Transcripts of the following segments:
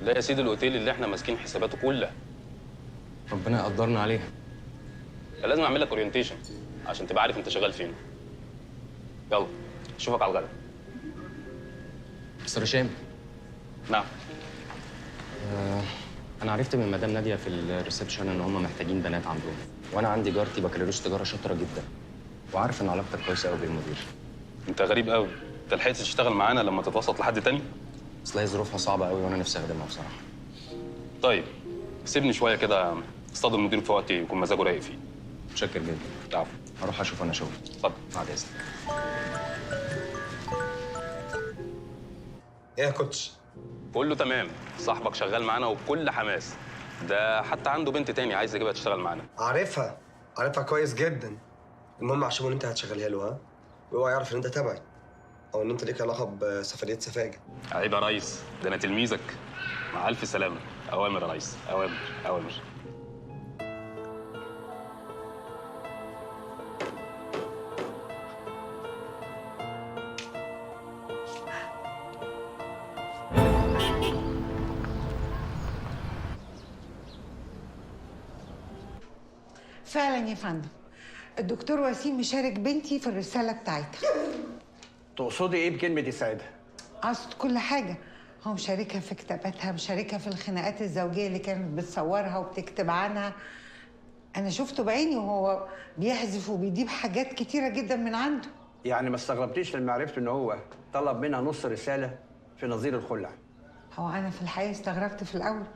ده يا سيدي الاوتيل اللي احنا ماسكين حساباته كلها. ربنا يقدرنا عليها. لازم اعمل لك اورينتيشن عشان تبقى عارف انت شغال فين. يلا اشوفك على الغدا. مستر هشام. نعم. انا عرفت من مدام ناديه في الريسبشن ان هم محتاجين بنات عندهم، وانا عندي جارتي بكالوريوس تجاره شاطره جدا، وعارف ان علاقتك كويسه قوي بالمدير. انت غريب قوي، انت لحقت تشتغل معانا لما تتوسط لحد تاني؟ اصل هي ظروفها صعبه قوي وانا نفسي اخدمها بصراحه. طيب سيبني شويه كده اصطاد المدير في وقت يكون مزاجه رايق فيه. متشكر جدا. العفو. هروح اشوف انا شغلي. اتفضل. بعد اذنك. ايه يا كوتش؟ كله تمام، صاحبك شغال معانا وبكل حماس. ده حتى عنده بنت تاني عايز يجيبها تشتغل معانا. عارفها كويس جدا. المهم عشان انت هتشغلها له، ها؟ واوعى يعرف ان انت تبعي او ان انت ليك علاقه بسفريه سفاجه. عيب يا ريس، ده انا تلميذك. مع الف سلامه. اوامر يا ريس، اوامر اوامر. فعلا يا فندم، الدكتور وسيم مشارك بنتي في الرسالة بتاعتها. تقصدي ايه بكلمة يساعدها؟ قصد كل حاجة، هو مشاركها في كتاباتها، مشاركها في الخناقات الزوجية اللي كانت بتصورها وبتكتب عنها. أنا شفته بعيني وهو بيحذف وبيجيب حاجات كتيرة جدا من عنده. يعني ما استغربتيش لما عرفت ان هو طلب منها نص رسالة في نظير الخلع؟ هو أنا في الحقيقة استغربت في الأول،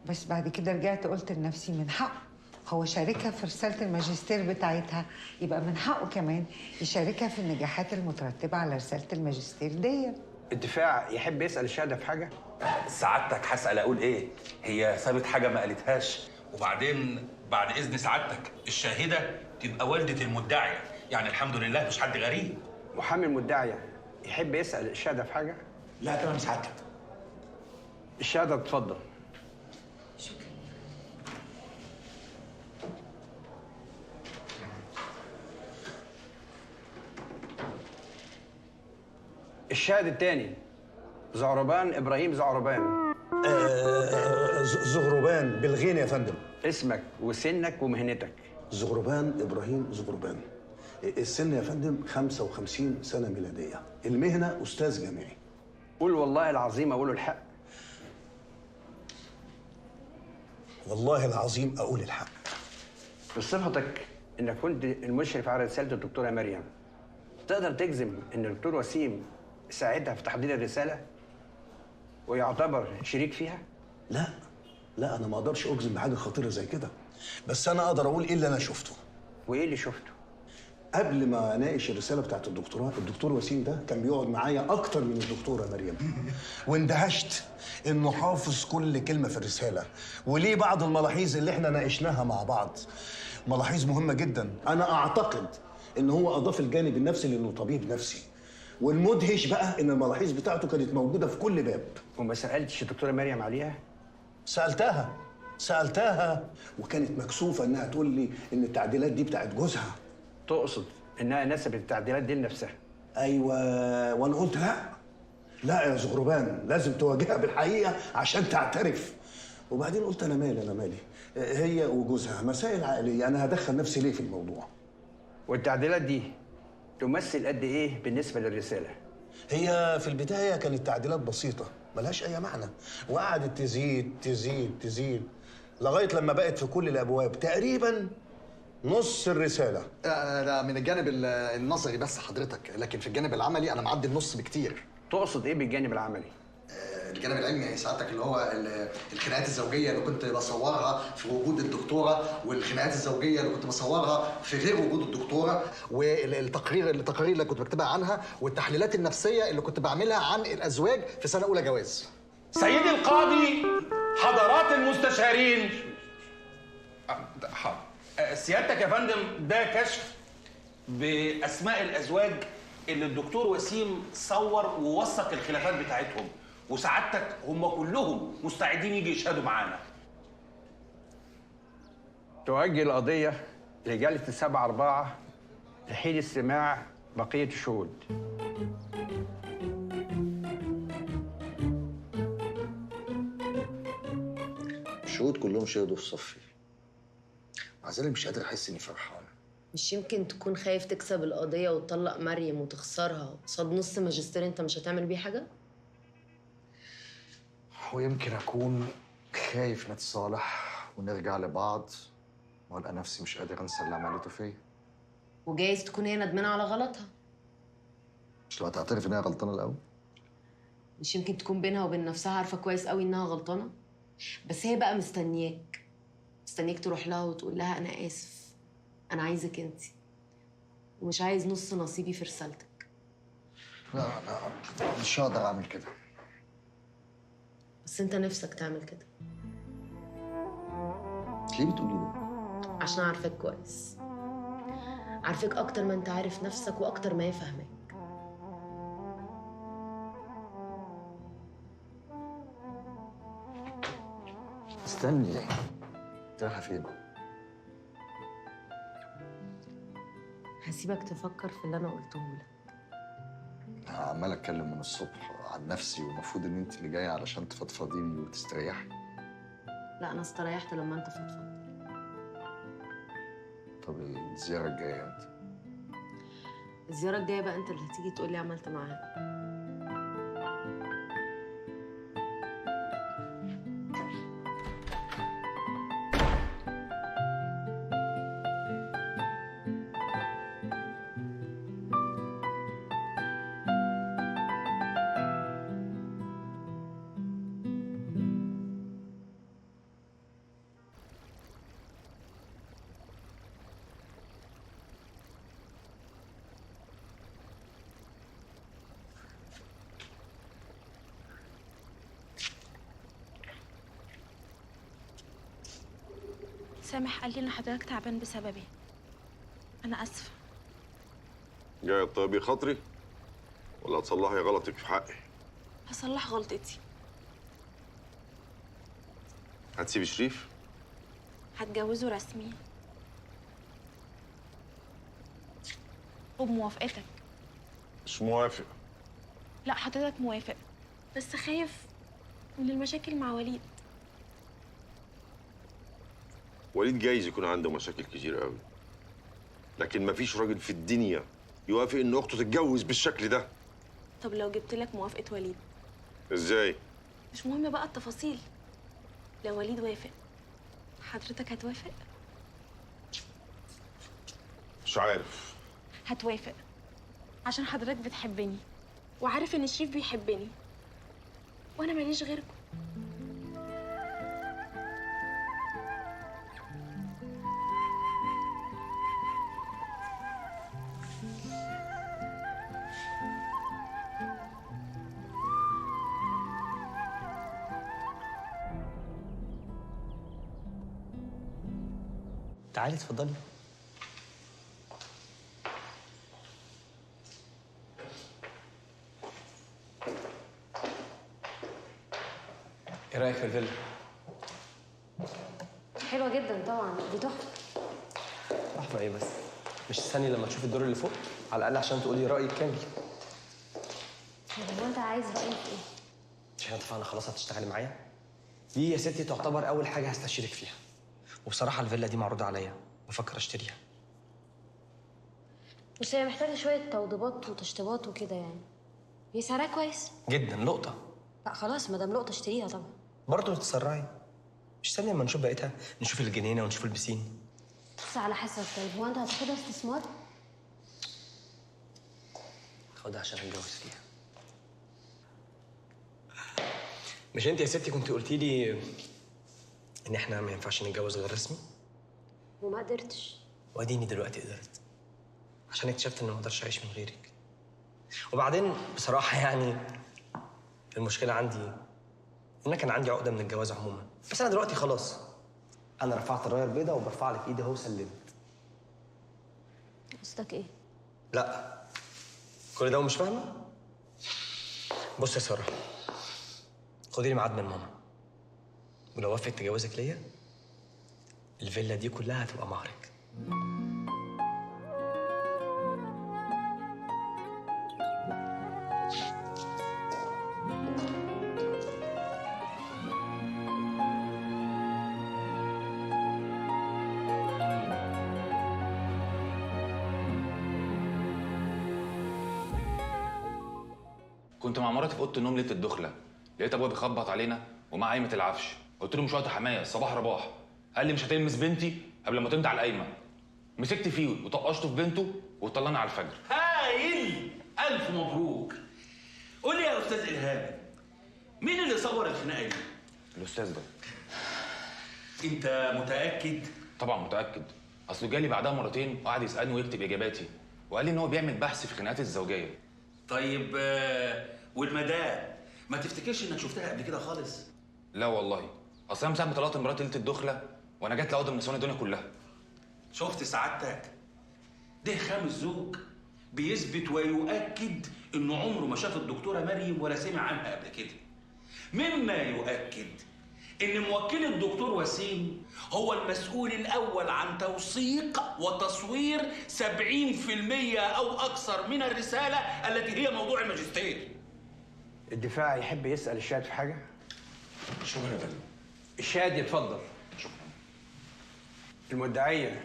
بس بعد كده رجعت قلت لنفسي من حقه. هو شاركها في رسالة الماجستير بتاعتها، يبقى من حقه كمان يشاركها في النجاحات المترتبة على رسالة الماجستير دي. الدفاع يحب يسأل الشهادة في حاجة؟ سعادتك هسأل أقول إيه؟ هي سابت حاجة ما قالتهاش، وبعدين بعد إذن سعادتك الشاهدة تبقى والدة المدعية، يعني الحمد لله مش حد غريب. محامي المدعية يحب يسأل الشهادة في حاجة؟ لا تمام سعادتك. الشهادة اتفضل. الشاهد الثاني زعربان إبراهيم زعربان. زغربان بالغين يا فندم. اسمك وسنك ومهنتك. زغربان إبراهيم زغربان. السن يا فندم 55 سنة ميلادية. المهنة أستاذ جامعي. قول والله العظيم أقول الحق. والله العظيم أقول الحق. بصفتك إنك كنت المشرف على رسالة الدكتورة مريم، تقدر تجزم إن الدكتور وسيم ساعدها في تحضير الرسالة ويعتبر شريك فيها؟ لا أنا ما أقدرش أجزم بحاجة خطيرة زي كده، بس أنا أقدر أقول إيه اللي أنا شفته. وإيه اللي شفته؟ قبل ما اناقش الرساله بتاعت الدكتوراه، الدكتور وسيم ده كان بيقعد معايا اكتر من الدكتوره مريم، واندهشت انه حافظ كل كلمه في الرساله، وليه بعض الملاحظ اللي احنا ناقشناها مع بعض ملاحظ مهمه جدا. انا اعتقد ان هو اضاف الجانب النفسي لانه طبيب نفسي، والمدهش بقى ان الملاحظ بتاعته كانت موجوده في كل باب. وما سالتش الدكتوره مريم عليها؟ سالتها وكانت مكسوفه انها تقول لي ان التعديلات دي بتاعت جوزها. تقصد انها نسبت التعديلات دي لنفسها؟ ايوه، وانا قلت لا يا زغربان، لازم تواجهها بالحقيقه عشان تعترف. وبعدين قلت انا مالي هي وجوزها مسائل عائليه، انا هدخل نفسي ليه في الموضوع؟ والتعديلات دي تمثل قد ايه بالنسبه للرساله؟ هي في البدايه كانت تعديلات بسيطه ملهاش اي معنى، وقعدت تزيد لغايه لما بقت في كل الابواب تقريبا نص الرسالة. ده من الجانب النظري بس حضرتك، لكن في الجانب العملي أنا معدي النص بكتير. تقصد إيه بالجانب العملي؟ الجانب العلمي يعني سعادتك اللي هو الخناقات الزوجية اللي كنت بصورها في وجود الدكتورة، والخناقات الزوجية اللي كنت بصورها في غير وجود الدكتورة، والتقارير اللي كنت بكتبها عنها، والتحليلات النفسية اللي كنت بعملها عن الأزواج في سنة أولى جواز. سيدي القاضي، حضرات المستشارين، سيادتك يا فندم ده كشف بأسماء الأزواج اللي الدكتور وسيم صور ووثق الخلافات بتاعتهم، وسعادتك هم كلهم مستعدين يجي يشهدوا معانا. تؤجل القضية لجلسة 7/4 لحين استماع بقية الشهود. الشهود كلهم شهدوا في صفي. مع ذلك مش قادر احس اني فرحان. مش يمكن تكون خايف تكسب القضية وتطلق مريم وتخسرها قصاد نص ماجستير انت مش هتعمل بيه حاجة؟ ويمكن اكون خايف نتصالح ونرجع لبعض والقى نفسي مش قادر انسى اللي عملته فيا. وجايز تكون هي ندمانة على غلطها. مش لو هتعترف ان هي غلطانه الاول؟ مش يمكن تكون بينها وبين نفسها عارفة كويس قوي انها غلطانة؟ بس هي بقى مستنياك تروح لها وتقول لها انا اسف، انا عايزك انت ومش عايز نص نصيبي في رسالتك. لا مش هقدر اعمل كده. بس انت نفسك تعمل كده. ليه بتقولي ده؟ عشان عارفاك كويس، عارفاك اكتر ما انت عارف نفسك واكتر ما هي فاهماك. استني، رايحه فين؟ هسيبك تفكر في اللي انا قلته لك. أنا عمال اتكلم من الصبح عن نفسي والمفروض ان انت اللي جايه علشان تفضفضيني وتستريحي. لا انا استريحت لما انت فضفضت. طب الزياره الجايه امتى؟ الزيارة الجاية بقى انت اللي هتيجي تقول لي عملت معاها. سامح قال لي ان حضرتك تعبان بسببي. انا اسفه. جاي تطيبي خاطري ولا هتصلحي غلطك في حقي؟ هصلح غلطتي. هتسيبي شريف؟ هتجوزه رسمي وبموافقتك. مش موافق. لا حضرتك موافق، بس خايف من المشاكل مع وليد. وليد جايز يكون عنده مشاكل كتير قوي، لكن مفيش راجل في الدنيا يوافق ان اخته تتجوز بالشكل ده. طب لو جبت لك موافقة وليد؟ ازاي؟ مش مهم بقى التفاصيل. لو وليد وافق حضرتك هتوافق؟ مش عارف. هتوافق عشان حضرتك بتحبني وعارف ان شريف بيحبني وانا ماليش غيركم. تعالي اتفضلي. ايه رايك في الفيلا؟ حلوة جدا طبعا، دي تحفة. تحفه ايه بس؟ مش استني لما تشوفي الدور اللي فوق على الاقل عشان تقولي رايك كامل. هو انت عايز رأيي في ايه؟ مش احنا اتفقنا خلاص هتشتغلي معايا؟ دي يا ستي تعتبر اول حاجه هستشيرك فيها. وبصراحه الفيلا دي معروضه عليا، بفكر اشتريها. بس هي محتاجة شوية توضيبات وتشطيبات وكده يعني. هي سعرها كويس؟ جدا لقطه. لا خلاص، ما دام لقطة اشتريها طبعا. برضه تتسرعي. مش استني لما نشوف بقيتها، نشوف الجنينه ونشوف البسين. بس على حسب. طيب هو انت هتاخدها استثمار؟ خدها عشان اتجوز فيها. مش انت يا ستي كنت قلتي لي ان احنا ما ينفعش نتجوز غير رسمي؟ وما قدرتش. واديني دلوقتي قدرت، عشان اكتشفت اني ما اقدرش اعيش من غيرك. وبعدين بصراحه يعني المشكله عندي ان انا كان عندي عقده من الجواز عموما، بس انا دلوقتي خلاص انا رفعت الرايه البيضاء وبرفع لك ايدي اهو سلمت. قصدك ايه؟ لا كل ده ومش فاهمه؟ بص يا ساره، خدي لي ميعاد من ماما، ولو وافقت تجوزك ليا الفيلا دي كلها هتبقى مهرك. كنت مع مراتي في اوضه النوم ليله الدخله، لقيت ابويا بيخبط علينا ومعاه قايمه العفش. قلت له مش وقت حمايه، الصباح رباح. قال لي مش هتلمس بنتي قبل ما تمضي على القايمه. مسكت فيه وطقشته في بنته وطلعنا على الفجر. هايل، الف مبروك. قول لي يا استاذ الهام، مين اللي صور الخناقه دي؟ الاستاذ ده. انت متاكد؟ طبعا متاكد، اصله جالي بعدها مرتين وقعد يسالني ويكتب اجاباتي، وقال لي ان هو بيعمل بحث في الخناقات الزوجيه. طيب والمدام ما تفتكرش انك شفتها قبل كده خالص؟ لا والله، اصل انا من ساعه ما طلعت مراتي ليله الدخله وانا جات لعقده من نسوان الدنيا كلها. شفت سعادتك؟ ده خامس زوج بيثبت ويؤكد انه عمره ما شاف الدكتوره مريم ولا سمع عنها قبل كده. مما يؤكد ان موكل الدكتور وسيم هو المسؤول الاول عن توثيق وتصوير 70% او اكثر من الرساله التي هي موضوع الماجستير. الدفاع يحب يسال الشاهد في حاجه؟ شكرا يا فندم. الشاهد يتفضل. شكرا. المدعيه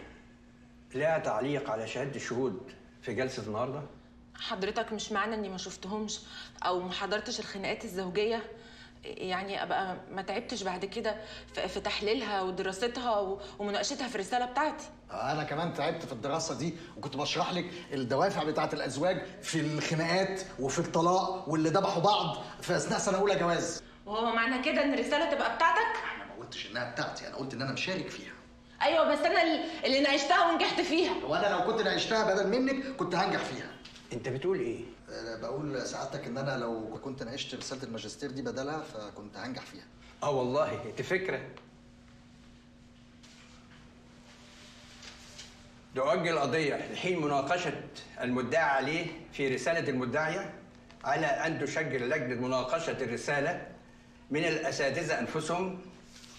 لها تعليق على شهاده الشهود في جلسه النهارده؟ حضرتك مش معنى اني ما شفتهمش او ما حضرتش الخناقات الزوجيه يعني ابقى ما تعبتش بعد كده في تحليلها ودراستها ومناقشتها في الرساله بتاعتي. انا كمان تعبت في الدراسه دي وكنت بشرح لك الدوافع بتاعه الازواج في الخناقات وفي الطلاق واللي ذبحوا بعض في اثناء سنه اولى جواز. وهو معنى كده ان الرساله تبقى بتاعتك؟ انا ما قلتش انها بتاعتي، انا قلت ان انا مشارك فيها. ايوه بس انا اللي ناقشتها ونجحت فيها. وانا لو كنت ناقشتها بدل منك كنت هنجح فيها. انت بتقول ايه؟ بقول سعادتك ان انا لو كنت ناقشت رساله الماجستير دي بدلها فكنت هنجح فيها. والله دي فكره. نؤجل القضيه لحين مناقشه المدعى عليه في رساله المدعيه، على ان تشكل لجنه مناقشه الرساله من الاساتذه انفسهم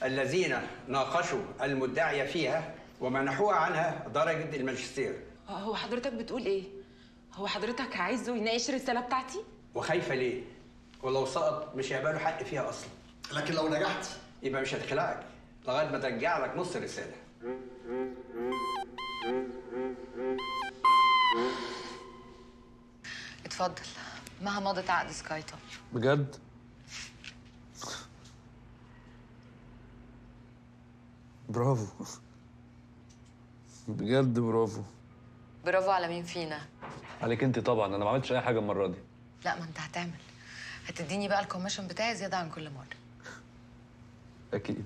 الذين ناقشوا المدعيه فيها ومنحوها عنها درجه الماجستير. هو حضرتك بتقول ايه؟ هو حضرتك عايزه يناقش الرساله بتاعتي؟ وخايفه ليه؟ ولو سقط مش هيبقى له حق فيها اصلا. لكن لو نجحت يبقى مش هتخلعك لغايه ما ترجع لك نص الرساله. اتفضل. مها مضت عقد سكاي توب. بجد؟ برافو، بجد برافو. برافو على مين فينا؟ عليك انت طبعا، انا ما عملتش اي حاجه المره دي. لا ما انت هتعمل. هتديني بقى الكوميشن بتاعي زياده عن كل مره. اكيد،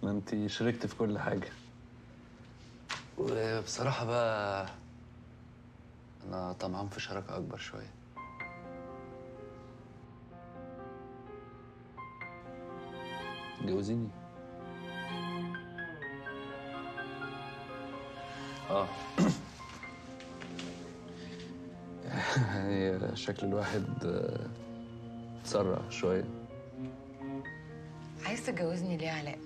ما انت شاركت في كل حاجه. وبصراحه بقى انا طمعان في شراكه اكبر شويه. اتجوزيني. يعني شكل الواحد اتسرع شويه. عايز تتجوزني ليه يا علاء؟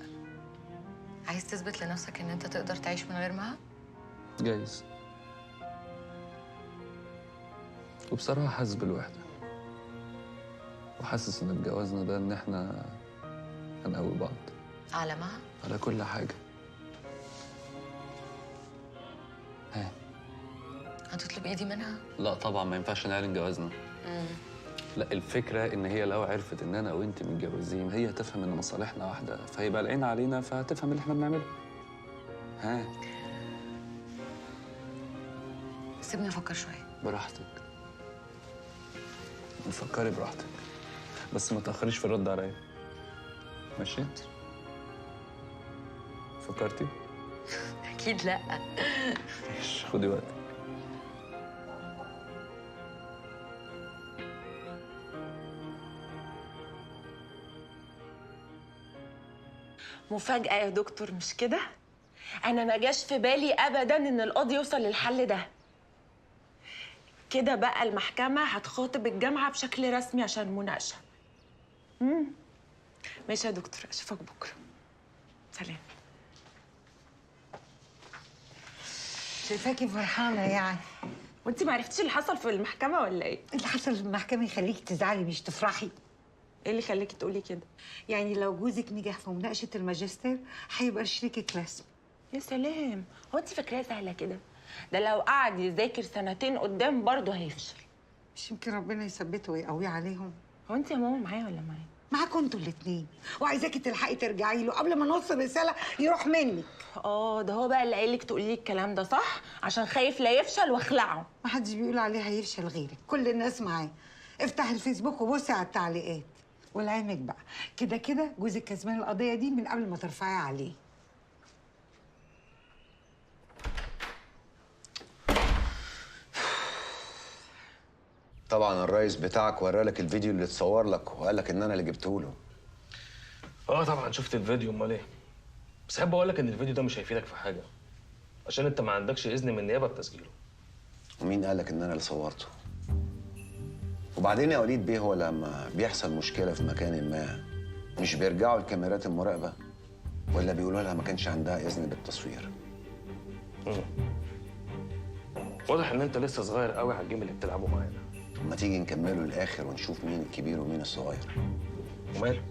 عايز تثبت لنفسك ان انت تقدر تعيش من غير مها؟ جايز. وبصراحه حاسس بالوحده، وحاسس ان اتجوزنا ده ان احنا هنقوي بعض. على مها؟ على كل حاجه. ها، هتطلب ايدي منها؟ لا طبعا ما ينفعش نعلن جوازنا. لا، الفكره ان هي لو عرفت ان انا وانت متجوزين هي هتفهم ان مصالحنا واحده، فيبقى العين علينا فهتفهم اللي احنا بنعمله. ها، سيبني افكر شويه. براحتك، فكري براحتك، بس ما تاخريش في الرد عليا. ماشي؟ فكرتي؟ اكيد لا. ماشي، خدي وقتك. مفاجأة يا دكتور مش كده؟ أنا ما جاش في بالي أبداً إن القاضي يوصل للحل ده. كده بقى المحكمة هتخاطب الجامعة بشكل رسمي عشان مناقشة. ماشي يا دكتور، أشوفك بكرة. سلام. شايفاكي فرحانة يعني. وانتي ما عرفتيش اللي حصل في المحكمة ولا ايه؟ اللي حصل في المحكمة يخليكي تزعلي مش تفرحي. ايه اللي خليكي تقولي كده؟ يعني لو جوزك نجح في مناقشة الماجستير هيبقى شريكك رسمي. يا سلام، هو انت فاكراه سهلة كده؟ ده لو قعد يذاكر سنتين قدام برضه هيفشل. مش يمكن ربنا يثبته ويقويه عليهم؟ هو انت يا ماما معايا ولا معايا؟ معاكوا انتوا الاتنين، وعايزاكي تلحقي ترجعي له قبل ما نص الرساله يروح منك. ده هو بقى اللي قايل لك تقولي لي الكلام ده، صح؟ عشان خايف لا يفشل واخلعه. ما حدش بيقول عليه هيفشل غيرك، كل الناس معاه. افتح الفيسبوك وبصي على التعليقات. ولعلمك بقى كده كده جوزك كسبان القضيه دي من قبل ما ترفعي عليه. طبعا الرئيس بتاعك ورالك الفيديو اللي اتصور لك وقال لك ان انا اللي جبته له. طبعا شفت الفيديو، امال ايه؟ بس احب اقول لك ان الفيديو ده مش هيفيدك في حاجه، عشان انت ما عندكش اذن من النيابه بتسجيله. ومين قال لك ان انا اللي صورته؟ وبعدين يا وليد بيه، هو لما بيحصل مشكله في مكان ما مش بيرجعوا لكاميرات المراقبه ولا بيقولوا لها ما كانش عندها اذن بالتصوير؟ واضح ان انت لسه صغير قوي على الجيم اللي بتلعبه معانا. طب ما تيجي نكمله للاخر ونشوف مين الكبير ومين الصغير. وماله؟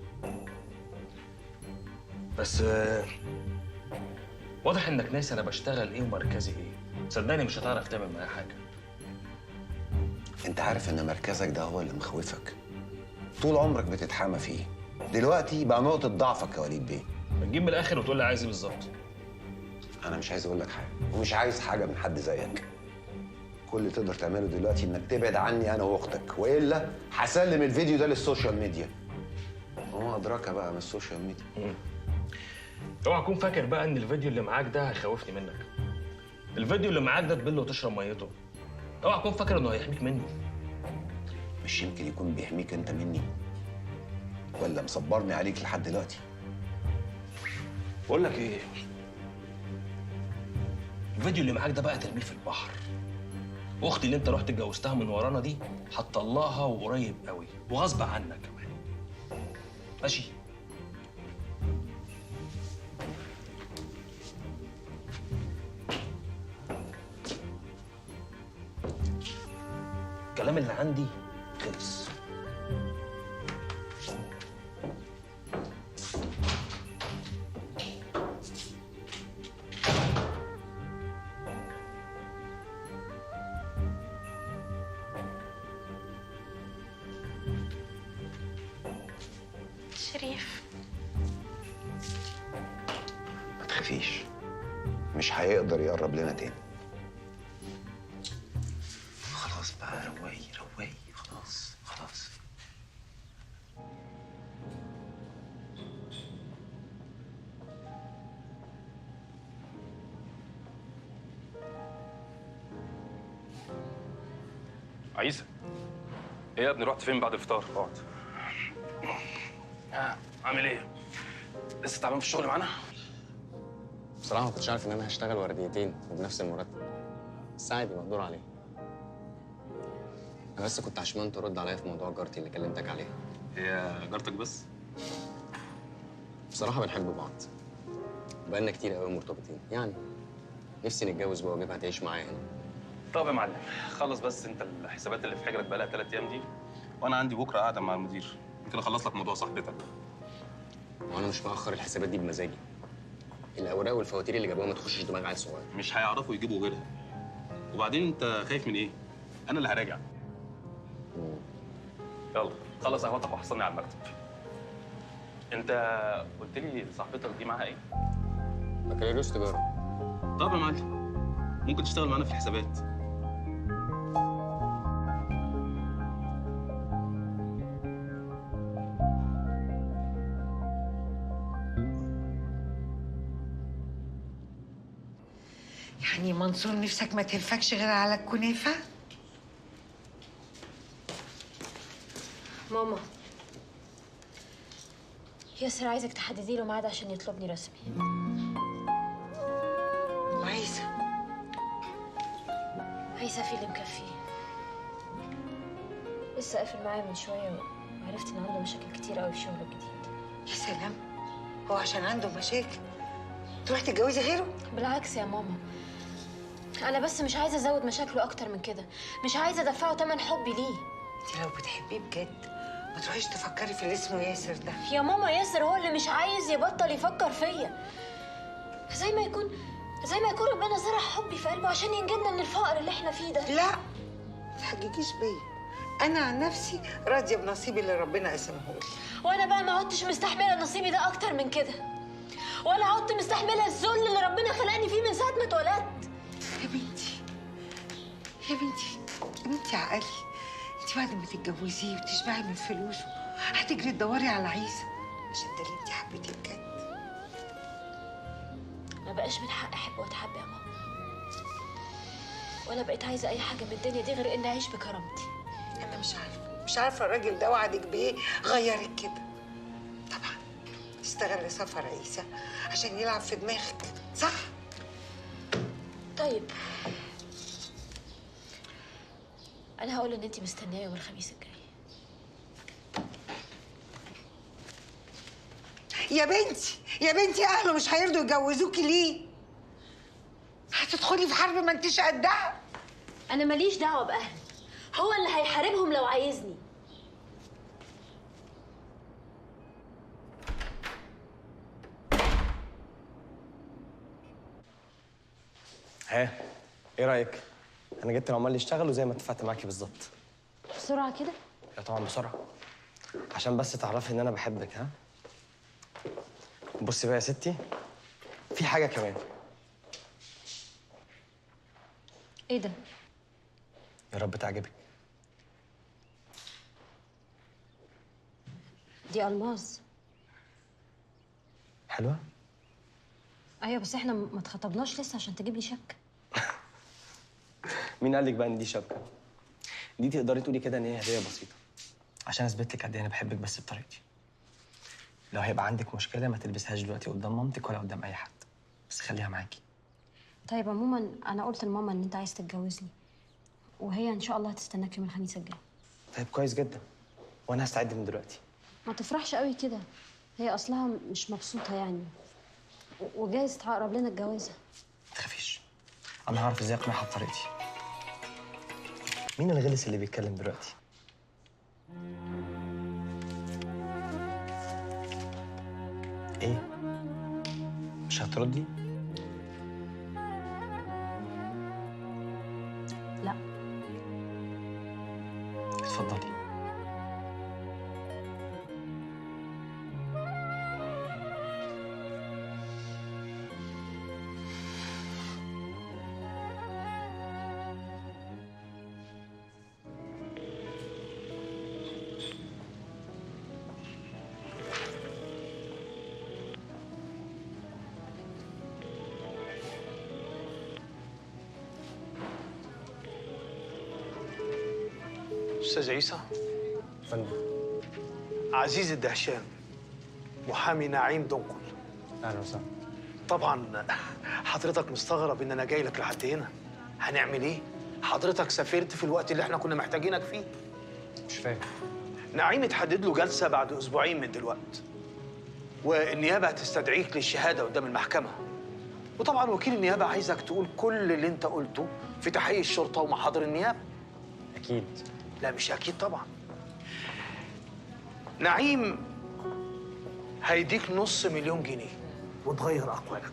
بس واضح انك ناسي انا بشتغل ايه ومركزي ايه. صدقني مش هتعرف تعمل معايا حاجه. انت عارف ان مركزك ده هو اللي مخوفك. طول عمرك بتتحامى فيه، دلوقتي بقى نقطه ضعفك يا وليد بيه. بتجيب من الاخر وتقول لي عايز ايه بالظبط؟ انا مش عايز اقول لك حاجه ومش عايز حاجه من حد زيك. كل اللي تقدر تعمله دلوقتي انك تبعد عني انا واختك، والا هسلم الفيديو ده للسوشيال ميديا. وما ادراك بقى من السوشيال ميديا. اوعى تكون فاكر بقى ان الفيديو اللي معاك ده هيخوفني منك. الفيديو اللي معاك ده تبله وتشرب ميته. اوعى تكون فاكر انه هيحميك مني. مش يمكن يكون بيحميك انت مني؟ ولا مصبرني عليك لحد دلوقتي؟ بقول لك ايه، الفيديو اللي معاك ده بقى ترميه في البحر. واختي اللي انت رحت اتجوزتها من ورانا دي هتطلقها وقريب قوي وغصب عنك كمان. ماشي؟ الكلام اللي عندي خلص. شريف، ما تخافيش، مش هيقدر يقرب لنا تاني. خلاص بقى، رواي خلاص. عيسى، ايه يا ابني رحت فين بعد الفطار؟ اقعد. عامل ايه؟ لسه تعبان في الشغل معانا؟ بصراحه ما كنتش عارف ان انا هشتغل ورديتين وبنفس المرتب، بس عادي مقدور عليه. انا بس كنت عشمان ترد عليا في موضوع جارتي اللي كلمتك عليها. هي جارتك بس؟ بصراحه بنحب بعض بقالنا كتير قوي مرتبطين، يعني نفسي نتجوز بقى واجيبها تعيش معايا هنا. طب يا معلم، خلص بس انت الحسابات اللي في حجرك بقالها 3 ايام دي، وانا عندي بكره قاعده مع المدير، يمكن اخلص لك موضوع صاحبتك. وانا مش مأخر الحسابات دي بمزاجي. الاوراق والفواتير اللي جابوها ما تخشش دماغ عيل صغير. مش هيعرفوا يجيبوا غيرها. وبعدين انت خايف من ايه؟ انا اللي هراجع. يلا خلص قهوتك وحصلني على المكتب. انت قلت لي صاحبتك دي معاها ايه؟ بكالوريوس تجاره. طب يا معلم، ممكن تشتغل معانا في الحسابات. يعني منصور نفسك ما تنفكش غير على الكنافه؟ ماما، ياسر عايزك تحددي له ميعاد عشان يطلبني رسمي. عايزة في اللي مكفيه. لسه قافل معايا من شوية وعرفت إن عنده مشاكل كتير قوي في شغله الجديد. يا سلام، هو عشان عنده مشاكل تروحي تتجوزي غيره؟ بالعكس يا ماما، أنا بس مش عايزة أزود مشاكله أكتر من كده، مش عايزة أدفعه تمن حبي ليه. انت لو بتحبيه بجد ما تروحيش تفكري في اللي اسمه ياسر ده. يا ماما ياسر هو اللي مش عايز يبطل يفكر فيا. زي ما يكون ربنا زرع حبي في قلبه عشان ينجدنا من الفقر اللي احنا فيه ده. لا ما تحججيش بيا، انا عن نفسي راضيه بنصيبي اللي ربنا قسمه لي. وانا بقى ما عدتش مستحمله نصيبي ده اكتر من كده، ولا عدت مستحمله الذل اللي ربنا خلقني فيه من ساعه ما اتولدت. يا بنتي يا بنتي يا بنتي عقلي، انت بعد ما تتجوزيه وتشبعي من فلوسه هتجري تدوري على عيسى عشان ده اللي انت حبيتيه بجد. ما بقاش من حقي احب واتحب يا ماما، ولا بقيت عايزه اي حاجه من الدنيا دي غير اني اعيش بكرامتي. انا مش عارفه الراجل ده وعدك بايه غيرك كده. طبعا استغل سفر عيسى عشان يلعب في دماغك، صح؟ طيب انا هقول ان انت مستنيه يوم الخميس الجاي. يا بنتي اهله مش هيرضوا يجوزوكي ليه؟ هتدخلي في حرب ما انتيش قدها. انا ماليش دعوه باهلي، هو اللي هيحاربهم لو عايزني. ها ايه رايك؟ انا جبت العمال يشتغلوا زي ما اتفقت معاكي بالظبط. بسرعه كده؟ لا طبعا بسرعه، عشان بس تعرفي ان انا بحبك. ها بصي بقى يا ستي، في حاجه كمان. ايه ده؟ يا رب تعجبك. دي الماظ. حلوه؟ ايوه بس احنا ما اتخطبناش لسه عشان تجيب لي شبكه. مين قال لك بقى ان دي شبكه؟ دي تقدري تقولي كده ان هي هديه بسيطه عشان اثبت لك قد ايه انا بحبك بس بطريقتي. لو هيبقى عندك مشكله ما تلبسهاش دلوقتي قدام مامتك ولا قدام اي حد، بس خليها معاكي. طيب عموما انا قلت لماما ان انت عايز تتجوزني، وهي ان شاء الله هتستناك يوم الخميس الجاي. طيب كويس جدا، وانا هستعد من دلوقتي. ما تفرحش قوي كده، هي اصلها مش مبسوطه يعني، وجايز تعقرب لنا الجوازه. ما تخافيش، انا هعرف ازاي اقنعها بطريقتي. مين الغلس اللي بيتكلم دلوقتي؟ ايه؟ مش هتردي؟ لا. اتفضلي. أستاذ عيسى. فندم. عزيز الدهشام، محامي نعيم دنقل. اهلا وسهلا. طبعا حضرتك مستغرب ان انا جاي لك لحد هنا. هنعمل ايه؟ حضرتك سافرت في الوقت اللي احنا كنا محتاجينك فيه. مش فاهم. نعيم اتحدد له جلسه بعد اسبوعين من دلوقتي، والنيابه هتستدعيك للشهاده قدام المحكمه. وطبعا وكيل النيابه عايزك تقول كل اللي انت قلته في تحقيق الشرطه ومحاضر النيابه. اكيد. لا مش اكيد طبعا. نعيم هيديك $500,000 جنيه وتغير اقوالك.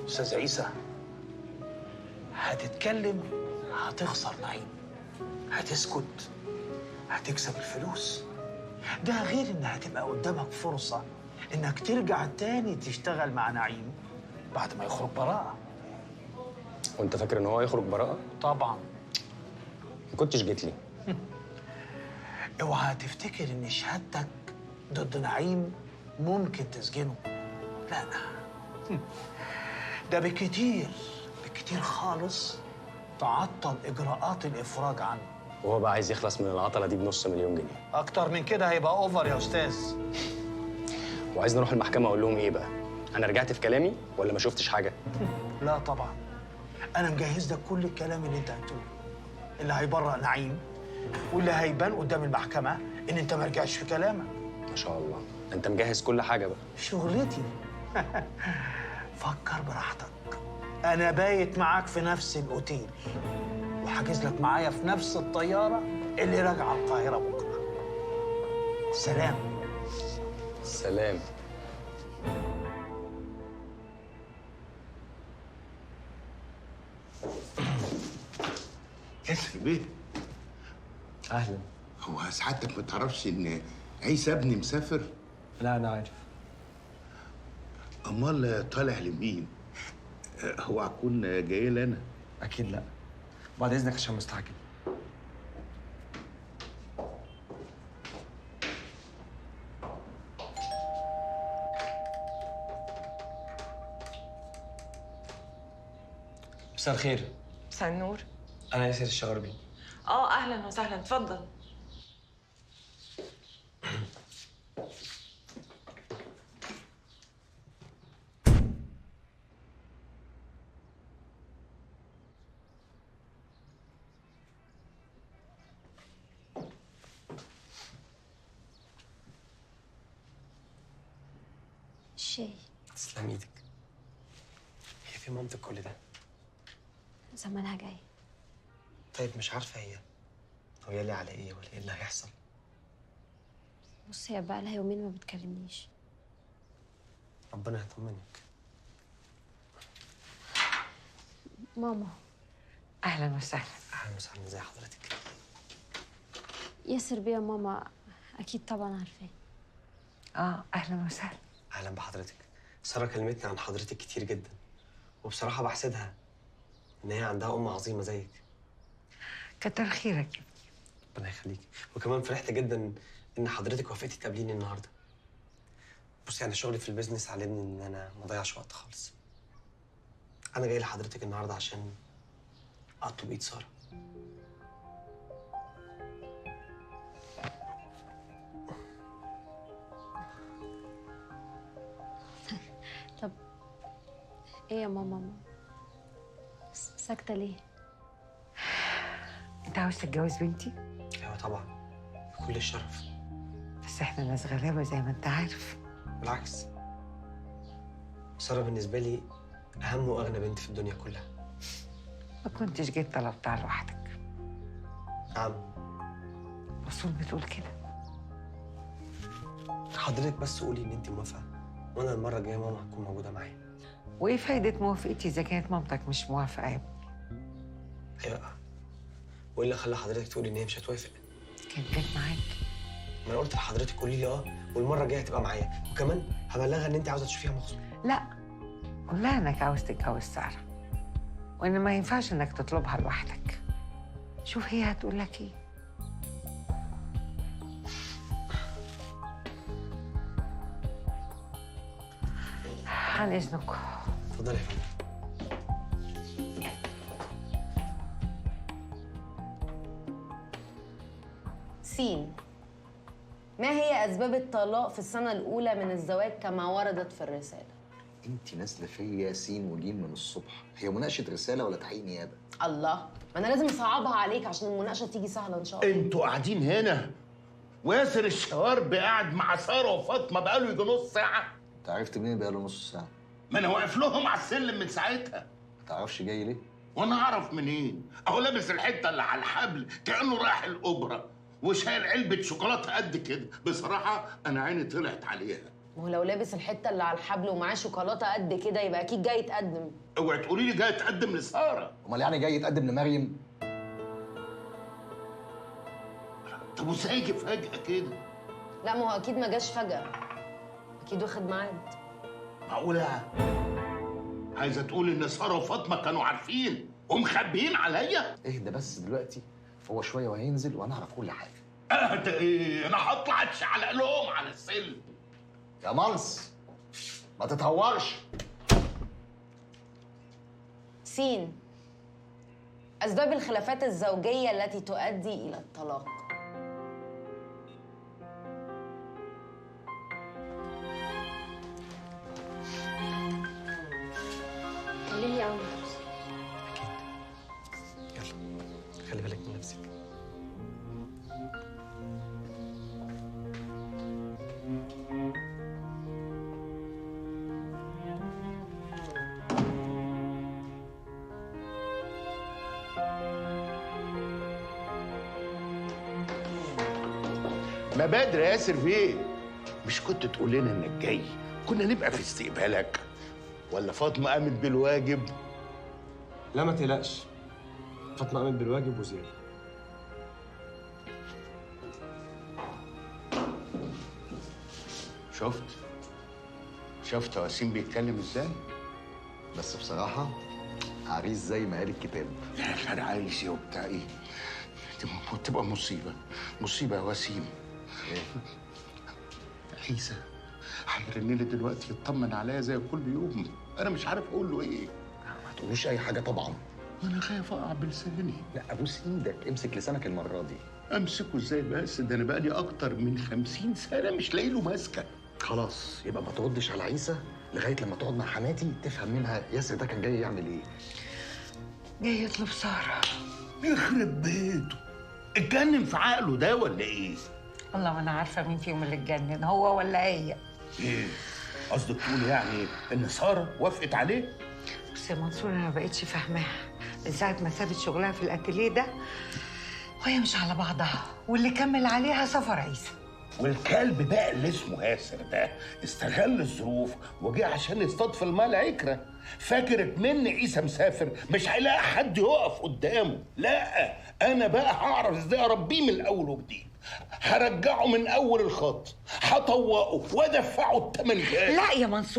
استاذ عيسى، هتتكلم هتخسر نعيم، هتسكت هتكسب الفلوس. ده غير ان هتبقى قدامك فرصه انك ترجع تاني تشتغل مع نعيم بعد ما يخرج براءه. وانت فاكر ان هو يخرج براءه؟ طبعا. ما كنتش جيت لي. اوعى تفتكر ان شهادتك ضد نعيم ممكن تسجنه. لا، ده بكتير خالص تعطل اجراءات الافراج عنه. وهو بقى عايز يخلص من العطله دي ب500,000 جنيه. اكتر من كده هيبقى اوفر يا استاذ. وعايز نروح المحكمه اقول لهم ايه بقى؟ انا رجعت في كلامي ولا ما شفتش حاجه؟ لا طبعا، انا مجهز لك كل الكلام اللي انت هتقوله، اللي هيبرأ نعيم واللي هيبان قدام المحكمه ان انت ما رجعتش في كلامك. ما شاء الله، انت مجهز كل حاجه بقى. شغلتي. فكر براحتك، انا بايت معاك في نفس الاوتيل وحاجز لك معايا في نفس الطياره اللي راجعه القاهره بكره. سلام. سلام. ياسر بيه، اهلا. هو سعادتك ما تعرفش ان عيسى ابني مسافر؟ لا انا عارف. امال طالع لمين؟ هو هتكون جاي لي انا؟ اكيد لا. بعد اذنك عشان مستعجل. مساء الخير. مساء النور. انا ياسر الشغربي. اهلا وسهلا، اتفضل. الشاي. تسلم ايدك. هي في مامتك كل ده؟ زمانها جاي. طيب مش عارفه هي ناويه على ايه ولا ايه اللي هيحصل؟ بص، هي بقى لها يومين ما بتكلمنيش. ربنا يطمنك. ماما. اهلا وسهلا. اهلا وسهلا، ازي حضرتك؟ ياسر بيه يا ماما، اكيد طبعا عارفاه. اهلا وسهلا. اهلا بحضرتك. ساره كلمتني عن حضرتك كتير جدا، وبصراحه بحسدها ان هي عندها ام عظيمه زيك. كتر خيرك يا ابني. ربنا يخليك. وكمان فرحت جدا ان حضرتك وافقتي تقابليني النهارده. بصي، انا شغلي في البيزنس علمني ان انا ما اضيعش وقت خالص. انا جاي لحضرتك النهارده عشان اطلب ايد ساره. طب ايه يا ماما؟ ساكته ليه؟ انت عاوز تتجوز بنتي؟ ايوه طبعا، بكل الشرف. بس احنا ناس غلابه زي ما انت عارف. بالعكس، ساره بالنسبه لي اهم واغنى بنت في الدنيا كلها. ما كنتش جيت طلبتها لوحدك. نعم. اصول بتقول كده. حضرتك بس قولي ان انت موافقه، وانا المره الجايه ماما هتكون موجوده معايا. وايه فايده موافقتي اذا كانت مامتك مش موافقه يا ابني؟ ايوه. وايه اللي خلى حضرتك تقولي ان هي مش هتوافق؟ كانت جت معاك. ما انا قلت لحضرتك قولي لي والمره الجايه هتبقى معايا، وكمان هبلغها ان انت عاوزه تشوفيها مخصوص. لا، قول لها انك عاوز تتجوز ساره، وان ما ينفعش انك تطلبها لوحدك. شوف هي هتقول لك ايه. عن اذنكم. اتفضلي يا فندم. سين، ما هي أسباب الطلاق في السنة الأولى من الزواج كما وردت في الرسالة؟ انت نازله فيا سين وجيم من الصبح. هي مناقشه رساله ولا تحقيق نيابه؟ الله، ما أنا لازم أصعبها عليك عشان المناقشة تيجي سهلة إن شاء الله. انتوا قاعدين هنا وياسر الشواربي قاعد مع ساره وفاطمه بقاله يجي نص ساعه. انت عرفت منين بقاله نص ساعه؟ ما انا واقف لهم على السلم من ساعتها. ما تعرفش جاي ليه؟ وانا اعرف منين؟ اهو لابس الحته اللي على الحبل كانه رايح الاوبرا، وشايل علبه شوكولاته قد كده. بصراحه انا عيني طلعت عليها. ما هو لو لابس الحتة اللي على الحبل ومعاه شوكولاتة قد كده يبقى أكيد جاي يتقدم. اوعي تقولي لي جاي تقدم لساره. امال يعني جاي يتقدم لمريم؟ طب وازاي يجي فجاه كده؟ لا، ما هو أكيد ما جاش فجأة، أكيد واخد ميعاد. معقوله؟ عايزه تقول ان ساره وفاطمه كانوا عارفين ومخبيين عليا؟ اهدى بس دلوقتي، هو شويه وهينزل وانا اعرف كل حاجه. اهدى ايه؟ انا هطلع اتشعلق لهم على السلم. يا ملص ما تتهورش. سين، أسباب الخلافات الزوجية التي تؤدي إلى الطلاق. كلمني يا عم. يلا خلي بالك من نفسك. ما بدري يا ياسر بيه، مش كنت تقول لنا انك جاي؟ كنا نبقى في استقبالك. ولا فاطمه قامت بالواجب؟ لا ما تقلقش، فاطمه قامت بالواجب وزياده. شفت وسيم بيتكلم ازاي؟ بس بصراحه عريس زي ما قال الكتاب. لا انا عايز ايه وبتاع ايه؟ تبقى مصيبه يا وسيم. عيسى هيرن لي دلوقتي يطمن عليا زي كل يوم، انا مش عارف اقول له ايه. ما تقولوش اي حاجه طبعا. انا خايف اقع بلساني. لا ابوس ايدك، امسك لسانك المره دي. امسكه ازاي بس؟ ده انا بقالي اكتر من 50 سنه مش لاقي له ماسكه. خلاص يبقى ما تردش على عيسى لغايه لما تقعد مع حماتي تفهم منها ياسر ده كان جاي يعمل ايه. جاي يطلب ساره. يخرب بيته، اتجنن في عقله ده ولا ايه؟ والله ما انا عارفه مين فيهم اللي اتجنن، هو ولا هي. ايه قصدك تقول يعني ان ساره وافقت عليه؟ بس يا منصور انا ما بقتش فاهماها من ساعه ما سابت شغلها في الاتيليه ده وهي مش على بعضها، واللي كمل عليها سفر عيسى. والكلب بقى اللي اسمه ياسر ده استغل الظروف وجه عشان يصطاد في الماء العكره. فاكر من عيسى مسافر مش هيلاقي حد يقف قدامه. لا انا بقى هعرف ازاي اربيه من الاول وجديد. هرجعه من اول الخط، هطوقه وادفعه الثمن جاي. لا يا منصور